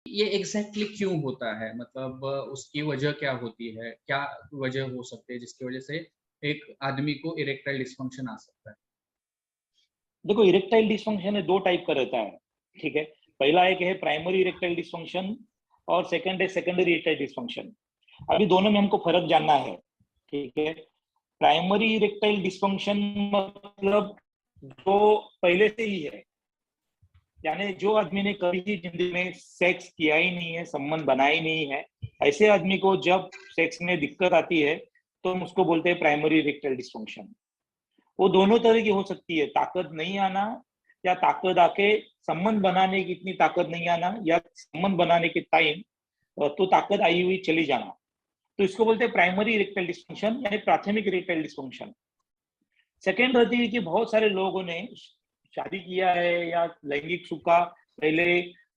ये एग्जैक्टली क्यों होता है? मतलब उसकी वजह क्या होती है? क्या वजह हो सकती है जिसकी वजह से एक आदमी को इरेक्टाइल डिस्फंक्शन आ सकता है? देखो, इरेक्टाइल डिस्फंक्शन है 2 टाइप का रहता है, ठीक है? पहला एक है प्राइमरी इरेक्टाइल डिस्फंक्शन और सेकंड है सेकेंडरी इरेक्टाइल डिस्फंक्शन। अभी दोनों में हमको फ़र्क जानना है, ठीक है? प्राइमरी इरेक्टाइल डिस्फंक्शन मतलब जो पहले से ही है, यानी जो आदमी ने कभी भी ज़िंदगी में सेक्स किया ही नहीं है, संबंध बनाया ही नहीं है, ऐसे आदमी को जब सेक्स में दिक्कत आती है, तो हम उसको बोलते हैं प्राइमरी इरेक्टाइल डिस्फंक्शन। वो दोनों तरह की हो सकती है, ताकत नहीं आना या ताकत आके संबंध बनाने की इतनी ताकत नहीं आना या संबंध बनाने के टाइम तो ताकत आई हुई चली जाना। तो इसको बोलते हैं प्राइमरी इरेक्टाइल डिस्फंक्शन यानी प्राथमिक इरेक्टाइल डिस्फंक्शन। सेकंड रहती है कि बहुत सारे लोगों ने शादी किया है या लैंगिक सुख का पहले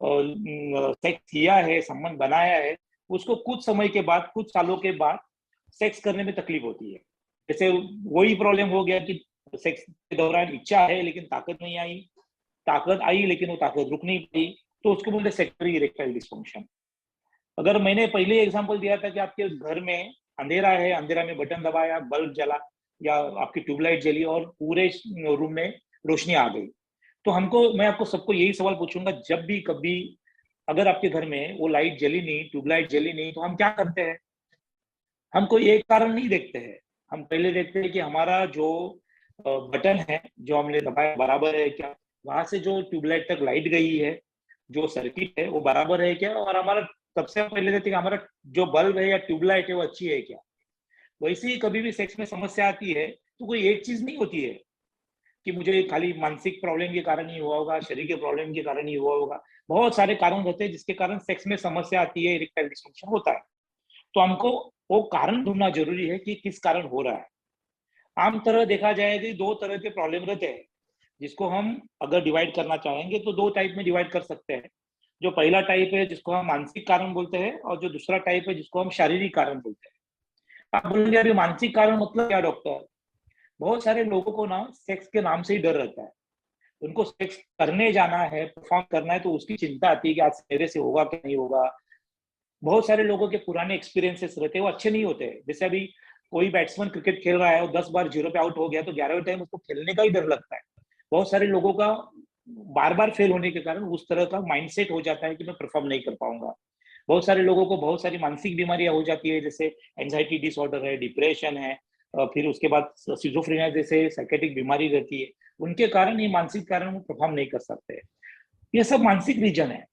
सेक्स किया है, संबंध बनाया है, उसको कुछ समय के बाद, कुछ सालों के बाद सेक्स करने में तकलीफ होती है। जैसे वही प्रॉब्लम हो गया कि सेक्स के दौरान इच्छा है लेकिन ताकत नहीं आई, ताकत आई लेकिन वो ताकत रुक नहीं पाई, तो उसको बोलते हैं सेकेंडरी इरेक्टाइल डिस्फंक्शन। अगर मैंने पहले एग्जांपल दिया था कि आपके घर में अंधेरा है, अंधेरा में बटन दबाया, बल्ब जला या आपकी ट्यूबलाइट जली और पूरे रूम में रोशनी आ गई। तो मैं आपको सबको यही सवाल पूछूंगा, जब भी कभी अगर आपके घर में वो लाइट जली नहीं, ट्यूबलाइट जली नहीं, तो हम क्या करते हैं? हम कोई एक कारण नहीं देखते हैं। हम पहले देखते हैं कि हमारा जो बटन है, जो हमने दबाया बराबर है क्या? वहां से जो ट्यूबलाइट तक लाइट गई है, जो सर्किट है वो बराबर है क्या? और हमारा सबसे पहले देखते हैं कि हमारा जो बल्ब है या ट्यूबलाइट है वो अच्छी है क्या? वैसे ही कभी भी सेक्स में समस्या आती है, तो कोई एक चीज नहीं होती है कि मुझे खाली मानसिक प्रॉब्लम के कारण ही हुआ होगा, शरीर के प्रॉब्लम के कारण ही हुआ होगा। बहुत सारे कारण होते हैं जिसके कारण सेक्स में समस्या आती है, इरेक्टाइल डिस्फंक्शन होता है। तो हमको वो कारण ढूंढना जरूरी है कि किस कारण हो रहा है। आम तरह देखा जाए कि 2 तरह के प्रॉब्लम रहते हैं, जिसको हम अगर डिवाइड करना चाहेंगे तो 2 टाइप में डिवाइड कर सकते हैं। जो पहला टाइप है जिसको हम मानसिक कारण बोलते हैं और जो दूसरा टाइप है जिसको हम शारीरिक कारण बोलते हैं। आप बोलेंगे अभी मानसिक कारण मतलब क्या डॉक्टर? बहुत सारे लोगों को ना सेक्स के नाम से ही डर रहता है। उनको सेक्स करने जाना है, परफॉर्म करना है, तो उसकी चिंता आती है कि आज मेरे से होगा कि नहीं होगा। बहुत सारे लोगों के पुराने एक्सपीरियंसेस रहते हैं, वो अच्छे नहीं होते। जैसे अभी कोई बैट्समैन क्रिकेट खेल रहा है और 10 बार 0 पे आउट हो गया तो 11वें टाइम उसको खेलने का ही डर लगता है। बहुत सारे लोगों का बार-बार फेल होने के कारण उस तरह का माइंडसेट हो जाता है कि मैं परफॉर्म नहीं कर पाऊँगा। बहुत सारे लोगों को बहुत सारी मानसिक बीमारियाँ हो जाती है, जैसे एंग्जायटी डिसऑर्डर है, डिप्रेशन है, फिर उसके बाद सिज़ोफ्रेनिया जैसे साइकियाट्रिक बीमारी रहती है। उनके कारण ये मानसिक कारण वो परफॉर्म नहीं कर सकते। ये सब मानसिक रीजन है,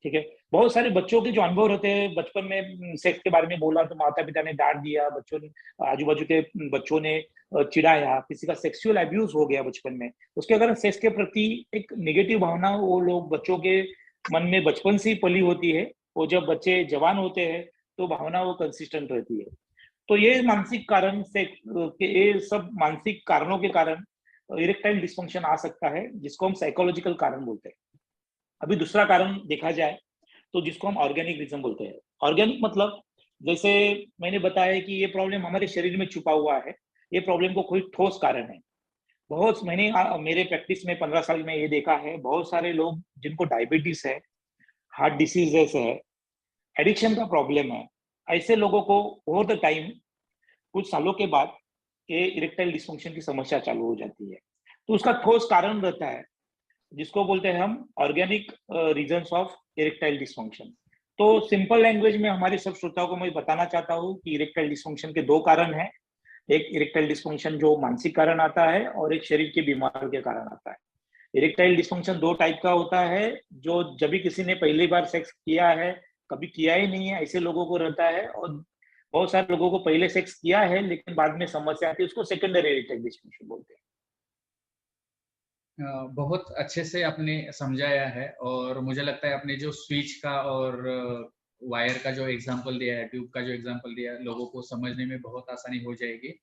ठीक है? बहुत सारे बच्चों के जो अनुभव रहते हैं, बचपन में सेक्स के बारे में बोला तो माता-पिता ने डाँट दिया, बच्चों ने आजू-बाजू के बच्चों ने चिढ़ाया, किसी का सेक्सुअल अब्यूज़ हो गया बचपन में। उसके कारण सेक्स के प्रति एक नेगेटिव भावना वो लोग बच्चों के मन में बचपन से ही पली होती है। वो जब बच्चे जवान होते हैं, तो भावना वो कंसिस्टेंट रहती है। तो ये मानसिक कारण से ये सब मानसिक कारणों के कारण इरेक्टाइल डिस्फंक्शन आ सकता है, जिसको हम साइकोलॉजिकल कारण बोलते हैं। अभी दूसरा कारण देखा जाए तो जिसको हम ऑर्गेनिक रीजन बोलते हैं। ऑर्गेनिक मतलब जैसे मैंने बताया कि ये प्रॉब्लम हमारे शरीर में छुपा हुआ है, ये प्रॉब्लम को कोई ठोस कारण है। मेरे प्रैक्टिस में 15 साल में ये देखा है, बहुत सारे लोग जिनको डायबिटीज है, हार्ट डिसीजेस है, एडिक्शन का प्रॉब्लम है, ऐसे लोगों को ओवर द टाइम कुछ सालों के बाद ये इरेक्टाइल डिस्फंक्शन की समस्या चालू हो जाती है। तो उसका ठोस कारण रहता है, जिसको बोलते हैं हम organic reasons of erectile dysfunction. तो सिंपल लैंग्वेज में हमारे सब श्रोताओं को मैं बताना चाहता हूँ कि इरेक्टाइल डिस्फंक्शन के 2 कारण हैं। एक इरेक्टाइल डिस्फंक्शन जो मानसिक कारण आता है और एक शरीर की बीमारी के कारण आता है। इरेक्टाइल डिस्फंक्शन 2 टाइप का होता है, जो जब भी किसी ने पहली बार सेक्स किया है, कभी किया ही नहीं है, ऐसे लोगों को रहता है। और बहुत सारे लोगों को पहले सेक्स किया है लेकिन बाद में समस्या आती है, उसको सेकेंडरी इरेक्टाइल डिस्फंक्शन बोलते हैं। बहुत अच्छे से आपने समझाया है और मुझे लगता है आपने जो स्विच का और वायर का जो एग्जांपल दिया है, ट्यूब का जो एग्जांपल दिया है, लोगों को समझने में बहुत आसानी हो जाएगी।